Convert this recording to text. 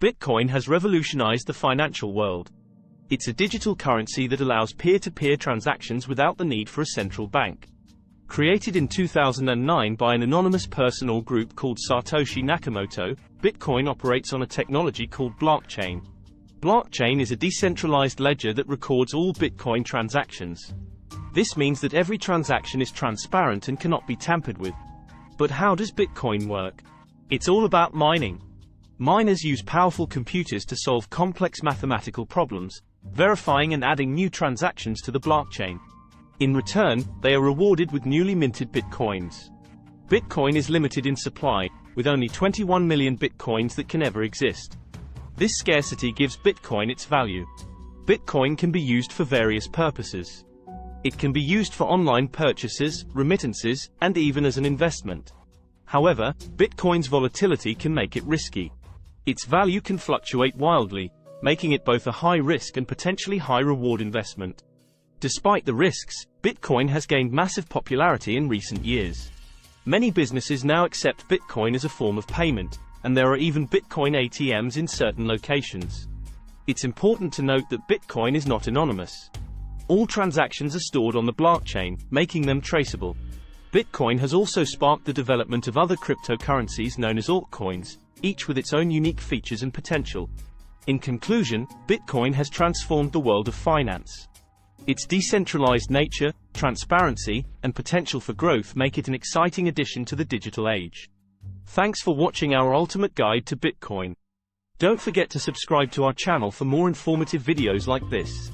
Bitcoin has revolutionized the financial world. It's a digital currency that allows peer-to-peer transactions without the need for a central bank. Created in 2009 by an anonymous person or group called Satoshi Nakamoto, Bitcoin operates on a technology called blockchain. Blockchain is a decentralized ledger that records all Bitcoin transactions. This means that every transaction is transparent and cannot be tampered with. But how does Bitcoin work? It's all about mining. Miners use powerful computers to solve complex mathematical problems, verifying and adding new transactions to the blockchain. In return, they are rewarded with newly minted bitcoins. Bitcoin is limited in supply, with only 21 million bitcoins that can ever exist. This scarcity gives Bitcoin its value. Bitcoin can be used for various purposes. It can be used for online purchases, remittances, and even as an investment. However, Bitcoin's volatility can make it risky. Its value can fluctuate wildly, making it both a high-risk and potentially high-reward investment. Despite the risks, Bitcoin has gained massive popularity in recent years. Many businesses now accept Bitcoin as a form of payment, and there are even Bitcoin ATMs in certain locations. It's important to note that Bitcoin is not anonymous. All transactions are stored on the blockchain, making them traceable. Bitcoin has also sparked the development of other cryptocurrencies known as altcoins, each with its own unique features and potential. In conclusion, Bitcoin has transformed the world of finance. Its decentralized nature, transparency, and potential for growth make it an exciting addition to the digital age. Thanks for watching our ultimate guide to Bitcoin. Don't forget to subscribe to our channel for more informative videos like this.